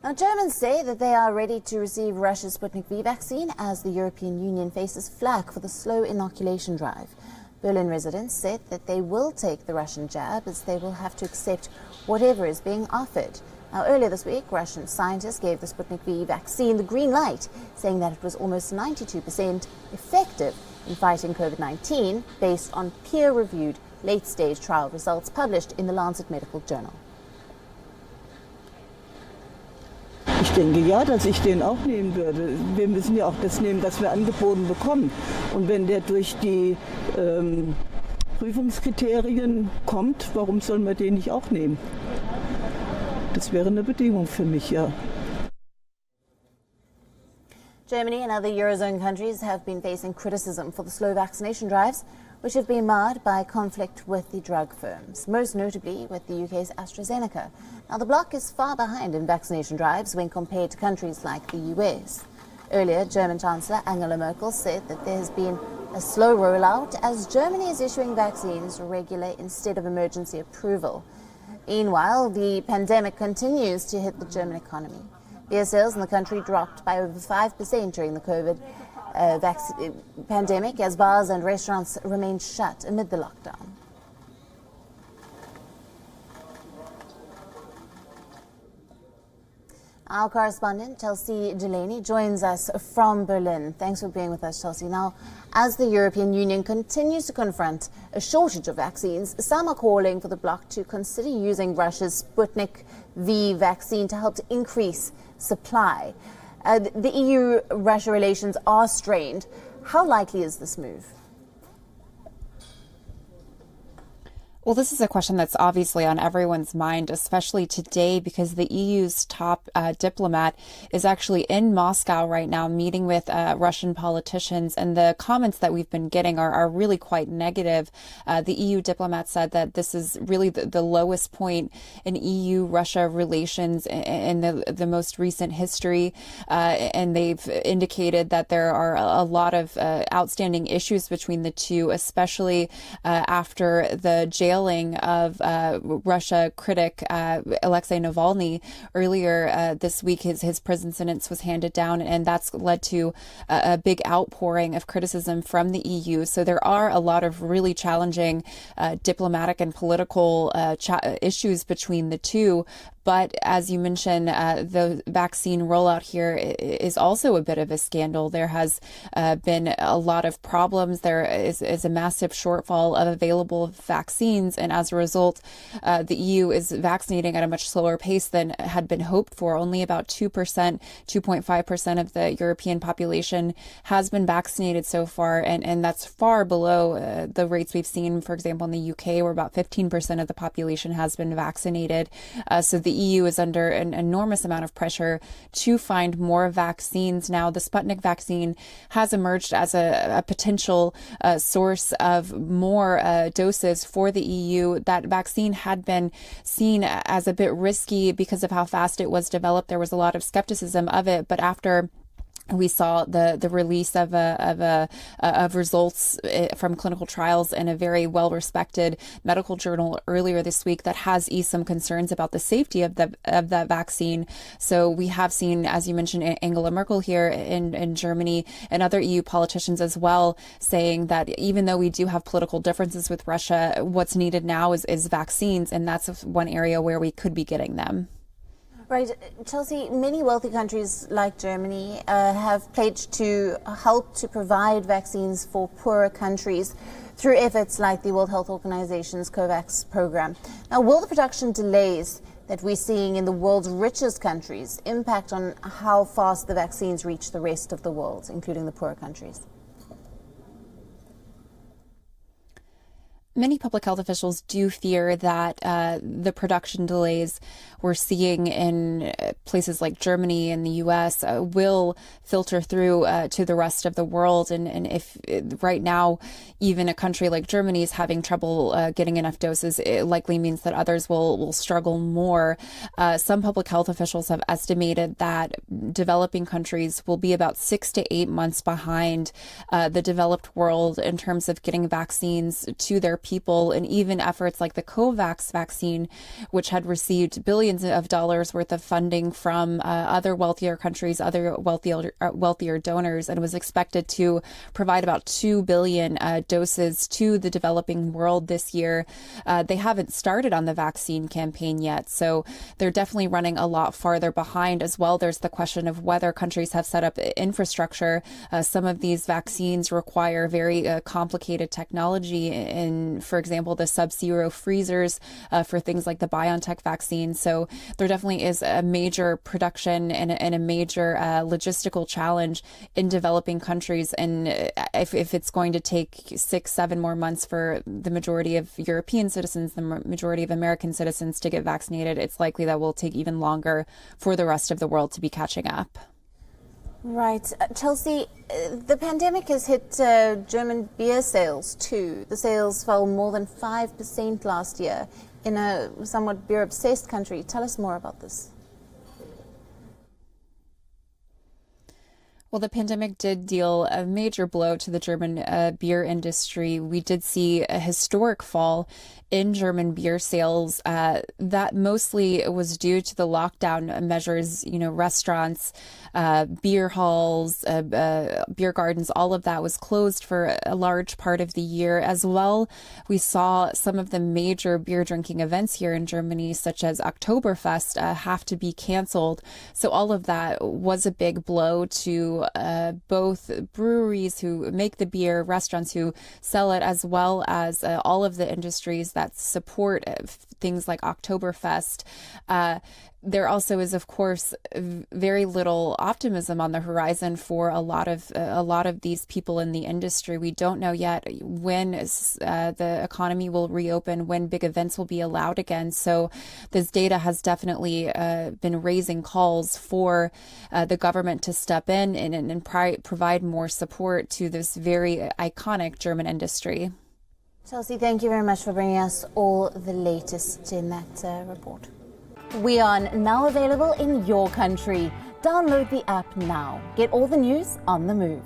Now, Germans say that they are ready to receive Russia's Sputnik V vaccine as the European Union faces flack for the slow inoculation drive. Berlin residents said that they will take the Russian jab as they will have to accept whatever is being offered. Now, earlier this week, Russian scientists gave the Sputnik V vaccine the green light, saying that it was almost 92% effective in fighting COVID-19 based on peer-reviewed late-stage trial results published in the Lancet Medical Journal. Ich denke ja, dass ich den auch nehmen würde. Wir müssen ja auch das nehmen, was wir angeboten bekommen. Und wenn der durch die Prüfungskriterien kommt, warum sollen wir den nicht auch nehmen? Das wäre eine Bedingung für mich, ja. Germany and other Eurozone countries have been facing criticism for the slow vaccination drives, which have been marred by conflict with the drug firms, most notably with the UK's AstraZeneca. Now, the bloc is far behind in vaccination drives when compared to countries like the US. Earlier, German Chancellor Angela Merkel said that there has been a slow rollout as Germany is issuing vaccines regular instead of emergency approval. Meanwhile, the pandemic continues to hit the German economy. Beer sales in the country dropped by over 5% during the COVID pandemic as bars and restaurants remained shut amid the lockdown. Our correspondent, Chelsea Delaney, joins us from Berlin. Thanks for being with us, Chelsea. Now, as the European Union continues to confront a shortage of vaccines, some are calling for the bloc to consider using Russia's Sputnik V vaccine to help to increase supply. The EU-Russia relations are strained. How likely is this move? Well, this is a question that's obviously on everyone's mind, especially today, because the EU's top diplomat is actually in Moscow right now meeting with Russian politicians. And the comments that we've been getting are really quite negative. The EU diplomat said that this is really the lowest point in EU-Russia relations in the most recent history. And they've indicated that there are a lot of outstanding issues between the two, especially after the jailing of Russia critic Alexei Navalny earlier this week. His prison sentence was handed down, and that's led to a big outpouring of criticism from the EU. So there are a lot of really challenging diplomatic and political issues between the two. But as you mentioned, the vaccine rollout here is also a bit of a scandal. There has been a lot of problems. There is a massive shortfall of available vaccines. And as a result, the EU is vaccinating at a much slower pace than had been hoped for. Only about 2%, 2.5% of the European population has been vaccinated so far. And that's far below the rates we've seen, for example, in the UK, where about 15% of the population has been vaccinated. So the EU is under an enormous amount of pressure to find more vaccines. Now, the Sputnik vaccine has emerged as a potential source of more doses for the EU. That vaccine had been seen as a bit risky because of how fast it was developed. There was a lot of skepticism of it, but after we saw the release of results from clinical trials in a very well-respected medical journal earlier this week that has eased some concerns about the safety of that vaccine. So we have seen, as you mentioned, Angela Merkel here in Germany and other EU politicians as well, saying that even though we do have political differences with Russia, what's needed now is vaccines, and that's one area where we could be getting them. Right. Chelsea, many wealthy countries like Germany have pledged to help to provide vaccines for poorer countries through efforts like the World Health Organization's COVAX program. Now, will the production delays that we're seeing in the world's richest countries impact on how fast the vaccines reach the rest of the world, including the poorer countries? Many public health officials do fear that the production delays we're seeing in places like Germany and the U.S. Will filter through to the rest of the world. And if right now, even a country like Germany is having trouble getting enough doses, it likely means that others will struggle more. Some public health officials have estimated that developing countries will be about 6 to 8 months behind the developed world in terms of getting vaccines to their people, and even efforts like the COVAX vaccine, which had received billions of dollars worth of funding from other wealthier countries, other wealthier donors, and was expected to provide about 2 billion doses to the developing world this year. They haven't started on the vaccine campaign yet, so they're definitely running a lot farther behind. As well, there's the question of whether countries have set up infrastructure. Some of these vaccines require very complicated technology in, for example, the sub-zero freezers for things like the BioNTech vaccine. So there definitely is a major production and a major logistical challenge in developing countries. And if it's going to take 6-7 more months for the majority of European citizens, the majority of American citizens to get vaccinated, it's likely that will take even longer for the rest of the world to be catching up. Right. Chelsea, the pandemic has hit German beer sales too. The sales fell more than 5% last year in a somewhat beer-obsessed country. Tell us more about this. Well, the pandemic did deal a major blow to the German beer industry. We did see a historic fall in German beer sales. That mostly was due to the lockdown measures. Restaurants, beer halls, beer gardens, all of that was closed for a large part of the year. As well, we saw some of the major beer drinking events here in Germany, such as Oktoberfest, have to be canceled. So all of that was a big blow to both breweries who make the beer, restaurants who sell it, as well as all of the industries that support things like Oktoberfest. There also is, of course, very little optimism on the horizon for a lot of these people in the industry. We don't know yet when the economy will reopen, when big events will be allowed again. So this data has definitely been raising calls for the government to step in and provide more support to this very iconic German industry. Chelsea, thank you very much for bringing us all the latest in that report. WION, now available in your country. Download the app now. Get all the news on the move.